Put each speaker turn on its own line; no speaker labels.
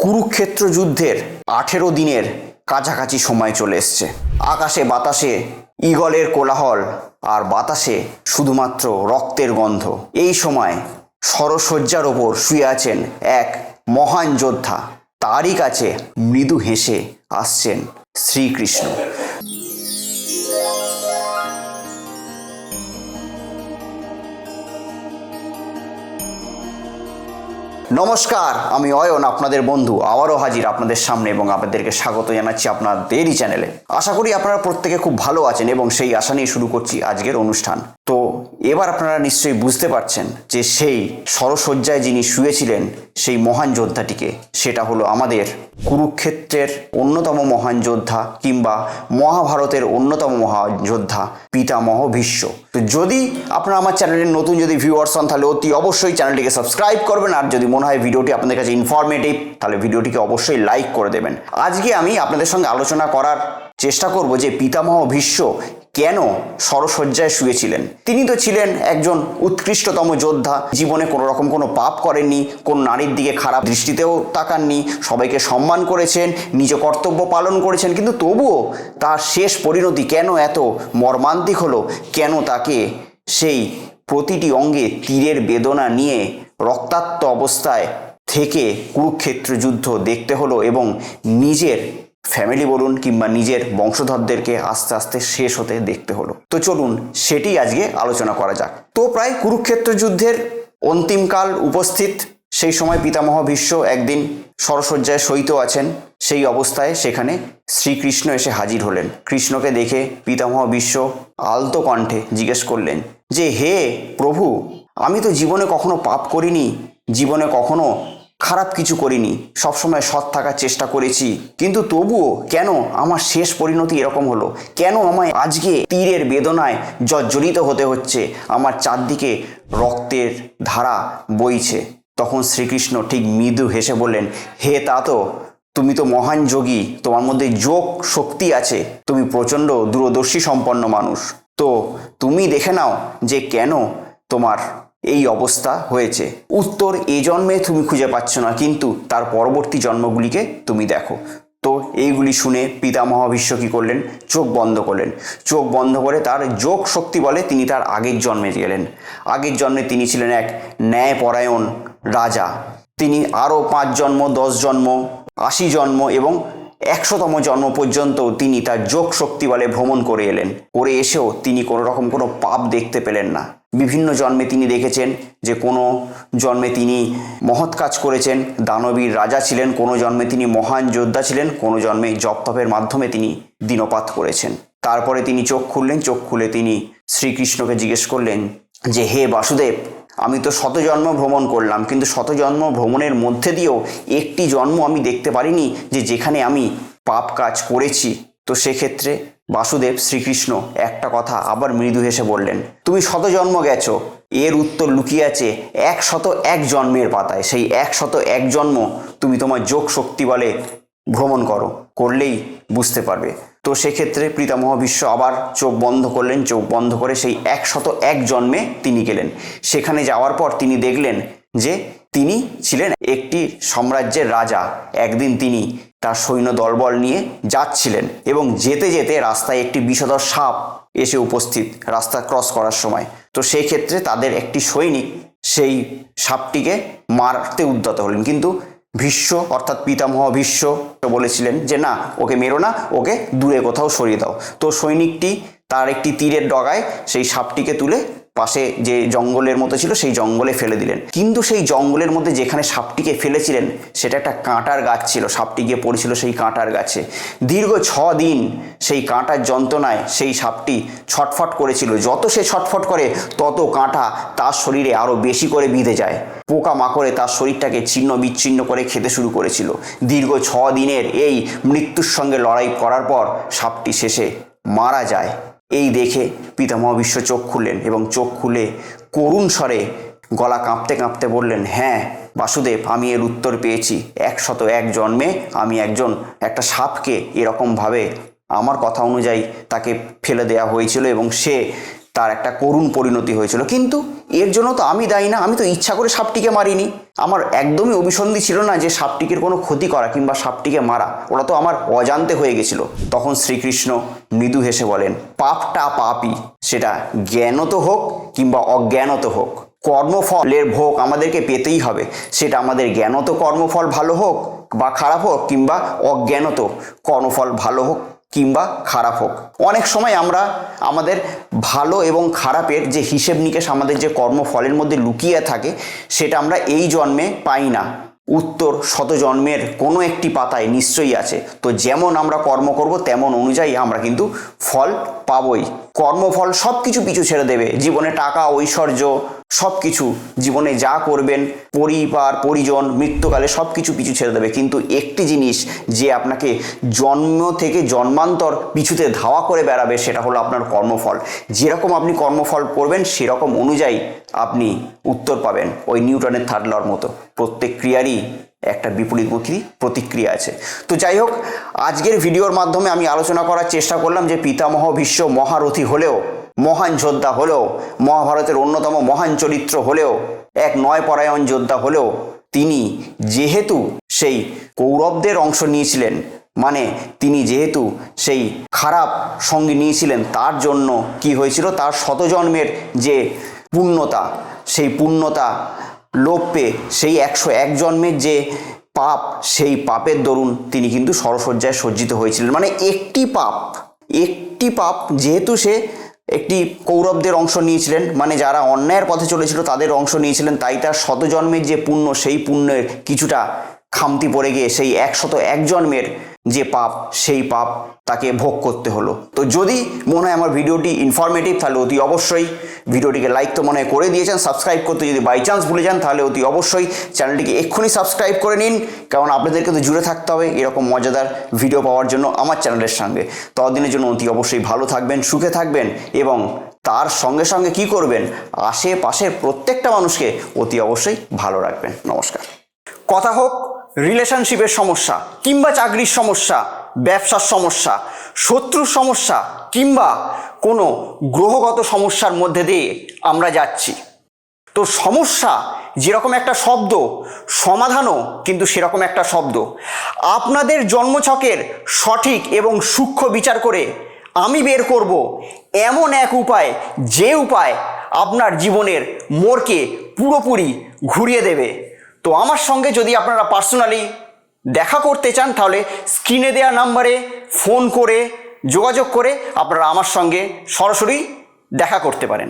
কুরুক্ষেত্র যুদ্ধের 18 দিনের কাছাকাছি সময় চলে এসছে। আকাশে বাতাসে ঈগলের কোলাহল আর বাতাসে শুধুমাত্র রক্তের গন্ধ। এই সময় সরসজ্জার ওপর শুয়ে আছেন এক মহান যোদ্ধা। তারই কাছে মৃদু হেসে আসছেন শ্রীকৃষ্ণ। নমস্কার, আমি অয়ন, আপনাদের বন্ধু, আবারও হাজির আপনাদের সামনে এবং আপনাদেরকে স্বাগত জানাচ্ছি আপনাদেরই চ্যানেলে। আশা করি আপনারা প্রত্যেকে খুব ভালো আছেন এবং সেই আশা নিয়ে শুরু করছি আজকের অনুষ্ঠান। তো এবার আপনারা নিশ্চয়ই বুঝতে পারছেন যে সেই সরসজ্জায় যিনি শুয়েছিলেন সেই মহান যোদ্ধাটিকে, সেটা হলো আমাদের কুরুক্ষেত্রের অন্যতম মহান যোদ্ধা কিংবা মহাভারতের অন্যতম মহান যোদ্ধা পিতামহ ভীষ্ম। তো যদি আপনারা আমার চ্যানেলের নতুন যদি ভিউয়ার্স হন তাহলে অতি অবশ্যই চ্যানেলটিকে সাবস্ক্রাইব করবেন, আর যদি মনে হয় ভিডিওটি আপনাদের কাছে ইনফরমেটিভ তাহলে ভিডিওটিকে অবশ্যই লাইক করে দেবেন। আজকে আমি আপনাদের সঙ্গে আলোচনা করার চেষ্টা করব যে পিতামহ ভীষ্ম কেন সরসজ্জায় শুয়েছিলেন। তিনি তো ছিলেন একজন উৎকৃষ্টতম যোদ্ধা, জীবনে কোনো রকম কোনো পাপ করেননি, কোন নারীর দিকে খারাপ দৃষ্টিতেও তাকাননি, সবাইকে সম্মান করেছেন, নিজ কর্তব্য পালন করেছেন, কিন্তু তবুও তার শেষ পরিণতি কেন এত মর্মান্তিক হলো? কেন তাকে সেই প্রতিটি অঙ্গে তীরের বেদনা নিয়ে রক্তাক্ত অবস্থায় থেকে কুরুক্ষেত্র যুদ্ধ দেখতে হলো এবং নিজের ফ্যামিলি বলুন কিংবা নিজের বংশধরদেরকে আস্তে আস্তে শেষ হতে দেখতে হলো? তো চলুন সেটি আজকে আলোচনা করা যাক। তো প্রায় কুরুক্ষেত্র যুদ্ধের অন্তিমকাল উপস্থিত। সেই সময় পিতামহ ভীষ্ম একদিন সরসজ্জায় শয়িত আছেন। সেই অবস্থায় সেখানে শ্রীকৃষ্ণ এসে হাজির হলেন। কৃষ্ণকে দেখে পিতামহ ভীষ্ম আলতো কণ্ঠে জিজ্ঞেস করলেন যে, হে প্রভু, আমি তো জীবনে কখনো পাপ করিনি, জীবনে কখনো খারাপ কিছু করিনি, সবসময় সৎ থাকার চেষ্টা করেছি, কিন্তু তবুও কেন আমার শেষ পরিণতি এরকম হলো? কেন আমায় আজকে তীরের বেদনায় জর্জরিত হতে হচ্ছে? আমার চারদিকে রক্তের ধারা বইছে। তখন শ্রীকৃষ্ণ ঠিক মৃদু হেসে বললেন, হে তাত, তুমি তো মহান যোগী, তোমার মধ্যে যোগ শক্তি আছে, তুমি প্রচণ্ড দূরদর্শী সম্পন্ন মানুষ। তো তুমি দেখে নাও যে কেন তোমার এই অবস্থা হয়েছে। উত্তর এই জন্মে তুমি খুঁজে পাচ্ছ না, কিন্তু তার পরবর্তী জন্মগুলিকে তুমি দেখো। তো এইগুলি শুনে পিতামহ ভীষ্ম কী করলেন? চোখ বন্ধ করলেন। চোখ বন্ধ করে তার যোগ শক্তি বলে তিনি তার আগের জন্মে গেলেন। আগের জন্মে তিনি ছিলেন এক ন্যায়পরায়ণ রাজা। তিনি আরও 5 জন্ম, 10 জন্ম, 80 জন্ম এবং 100তম জন্ম পর্যন্ত তিনি তার যোগ শক্তি বলে ভ্রমণ করে এলেন। করে এসেও তিনি কোনো রকম কোনো পাপ দেখতে পেলেন না। বিভিন্ন জন্মে তিনি দেখেছেন যে কোনো জন্মে তিনি মহৎ কাজ করেছেন, দানবীর রাজা ছিলেন, কোনো জন্মে তিনি মহান যোদ্ধা ছিলেন, কোনো জন্মে জপতপের মাধ্যমে তিনি দিনপাত করেছেন। তারপরে তিনি চোখ খুললেন। চোখ খুলে তিনি শ্রীকৃষ্ণকে জিজ্ঞেস করলেন যে, হে বাসুদেব, আমি তো 100 জন্ম ভ্রমণ করলাম, কিন্তু 100 জন্ম ভ্রমণের মধ্যে দিয়েও একটি জন্ম আমি দেখতে পারিনি যে যেখানে আমি পাপ কাজ করেছি। তো সেক্ষেত্রে বাসুদেব শ্রীকৃষ্ণ একটা কথা আবার মৃদু হেসে বললেন, তুমি 100 জন্ম গেছো, এর উত্তর লুকিয়ে আছে 101 জন্মের পাতায়। সেই 101 জন্ম তুমি তোমার যোগ শক্তি বলে ভ্রমণ করো, করলেই বুঝতে পারবে। তো সেক্ষেত্রে পিতামহ ভীষ্ম আবার চোখ বন্ধ করলেন। চোখ বন্ধ করে সেই 101 জন্মে তিনি গেলেন। সেখানে যাওয়ার পর তিনি দেখলেন যে তিনি ছিলেন একটি সাম্রাজ্যের রাজা। একদিন তিনি তার সৈন্য দলবল নিয়ে যাচ্ছিলেন এবং যেতে যেতে রাস্তায় একটি বিষধর সাপ এসে উপস্থিত রাস্তা ক্রস করার সময়। তো সেই ক্ষেত্রে তাদের একটি সৈনিক সেই সাপটিকে মারতে উদ্যত হলেন, কিন্তু ভীষ্ম অর্থাৎ পিতামহ ভীষ্ম বলেছিলেন যে না, ওকে মেরো না, ওকে দূরে কোথাও সরিয়ে দাও। তো সৈনিকটি তার একটি তীরের ডগায় সেই সাপটিকে তুলে পাশে যে জঙ্গলের মতো ছিল সেই জঙ্গলে ফেলে দিলেন। কিন্তু সেই জঙ্গলের মধ্যে যেখানে সাপটিকে ফেলেছিলেন সেটা একটা কাঁটার গাছ ছিল। সাপটি গিয়ে পড়েছিল সেই কাঁটার গাছে। দীর্ঘ 6 দিন সেই কাঁটার যন্ত্রণায় সেই সাপটি ছটফট করেছিল। যত সে ছটফট করে তত কাঁটা তার শরীরে আরও বেশি করে বিঁধে যায়। পোকা মাকড়ে তার শরীরটাকে ছিন্ন বিচ্ছিন্ন করে খেতে শুরু করেছিল। দীর্ঘ 6 দিনের এই মৃত্যুর সঙ্গে লড়াই করার পর সাপটি শেষে মারা যায়। এই দেখে পিতামহ ভীষ্ম চোখ খুললেন এবং চোখ খুলে করুণ স্বরে গলা কাঁপতে কাঁপতে বললেন, হ্যাঁ বাসুদেব, আমি এর উত্তর পেয়েছি। 101 জন্মে আমি একটা সাপকে এরকমভাবে আমার কথা অনুযায়ী তাকে ফেলে দেওয়া হয়েছিল এবং সে তার একটা করুণ পরিণতি হয়েছিল। কিন্তু এর জন্য তো আমি দায়ী না, আমি তো ইচ্ছা করে সাপটিকে মারিনি। আমার একদমই অভিসন্ধি ছিল না যে সাপটিকে কোনো ক্ষতি করা কিংবা সাপটিকে মারা, ওটা তো আমার অজান্তে হয়ে গেছিল। তখন শ্রীকৃষ্ণ মৃদু হেসে বলেন, পাপটা পাপই, সেটা জ্ঞানত হোক কিংবা অজ্ঞানত হোক, কর্মফলের ভোগ আমাদেরকে পেতেই হবে। সেটা আমাদের জ্ঞানত কর্মফল ভালো হোক বা খারাপ হোক, কিংবা অজ্ঞানত কর্মফল ভালো হোক কিংবা খারাপ হোক। অনেক সময় আমরা আমাদের ভালো এবং খারাপের যে হিসেব নিকেশ আমাদের যে কর্মফলের মধ্যে লুকিয়ে থাকে, সেটা আমরা এই জন্মে পাই না, উত্তর শত জন্মের কোনো একটি পাতায় নিশ্চয়ই আছে। তো যেমন আমরা কর্ম করব তেমন অনুযায়ী আমরা কিন্তু ফল পাবই। কর্মফল সব কিছু পিছু ছেড়ে দেবে, জীবনে টাকা ঐশ্বর্য সব কিছু, জীবনে যা করবেন, পরিবার পরিজন, মৃত্যুকালে সব কিছু পিছু ছেড়ে দেবে। কিন্তু একটি জিনিস যে আপনাকে জন্ম থেকে জন্মান্তর পিছুতে ধাওয়া করে বেড়াবে, সেটা হলো আপনার কর্মফল। যেরকম আপনি কর্মফল করবেন সেরকম অনুযায়ী আপনি উত্তর পাবেন। ওই নিউটনের থার্ড লর মতো প্রত্যেক ক্রিয়ারই একটা বিপরীতমুখী প্রতিক্রিয়া আছে। তো যাই হোক, আজকের ভিডিওর মাধ্যমে আমি আলোচনা করার চেষ্টা করলাম যে পিতামহ ভীষ্ম মহারথী হলেও, মহান যোদ্ধা হলেও, মহাভারতের অন্যতম মহান চরিত্র হলেও, এক নয়পরায়ণ যোদ্ধা হলেও, তিনি যেহেতু সেই কৌরবদের অংশ নিয়েছিলেন, মানে তিনি যেহেতু সেই খারাপ সঙ্গী নিয়েছিলেন, তার জন্য কি হয়েছিল, তার শতজন্মের যে পুণ্যতা, সেই পুণ্যতা লোপ পেয়ে সেই 101 জন্মের যে পাপ, সেই পাপের দরুন তিনি কিন্তু শরশয্যায় সজ্জিত হয়েছিলেন। মানে একটি পাপ যেহেতু সে একটি কৌরবদের অংশ নিয়েছিলেন, মানে যারা অন্যায়ের পথে চলেছিল তাদের অংশ নিয়েছিলেন, তাই তার শতজন্মের যে পুণ্য, সেই পুণ্যের কিছুটা খামতি পড়ে গিয়ে সেই 101 জন্মের যে পাপ, সেই পাপ তাকে ভোগ করতে হলো। তো যদি মনে হয় আমার ভিডিওটি ইনফরমেটিভ, তাহলে অতি অবশ্যই ভিডিওটিকে লাইক তো মনে হয় করে দিয়েছেন, সাবস্ক্রাইব করতে যদি বাই চান্স ভুলে যান তাহলে অতি অবশ্যই চ্যানেলটিকে এক্ষুনি সাবস্ক্রাইব করে নিন, কারণ আপনাদেরকে তো জুড়ে থাকতে হবে এরকম মজাদার ভিডিও পাওয়ার জন্য আমার চ্যানেলের সঙ্গে। ততদিনের জন্য অতি অবশ্যই ভালো থাকবেন, সুখে থাকবেন, এবং তার সঙ্গে সঙ্গে কি করবেন, আশেপাশের প্রত্যেকটা মানুষকে অতি অবশ্যই ভালো রাখবেন। নমস্কার। কথা হোক রিলেশনশিপের সমস্যা, কিংবা চাকরির সমস্যা, ব্যবসার সমস্যা, শত্রুর সমস্যা, কিংবা কোনো গ্রহগত সমস্যার মধ্যে দিয়ে আমরা যাচ্ছি। তো সমস্যা যেরকম একটা শব্দ, সমাধানও কিন্তু সেরকম একটা শব্দ। আপনাদের জন্মছকের সঠিক এবং সূক্ষ্ম বিচার করে আমি বের করব এমন এক উপায়, যে উপায় আপনার জীবনের মোড়কে পুরোপুরি ঘুরিয়ে দেবে। তো আমার সঙ্গে যদি আপনারা পার্সোনালি দেখা করতে চান, তাহলে স্ক্রিনে দেওয়া নাম্বারে ফোন করে যোগাযোগ করে আপনারা আমার সঙ্গে সরাসরি দেখা করতে পারেন।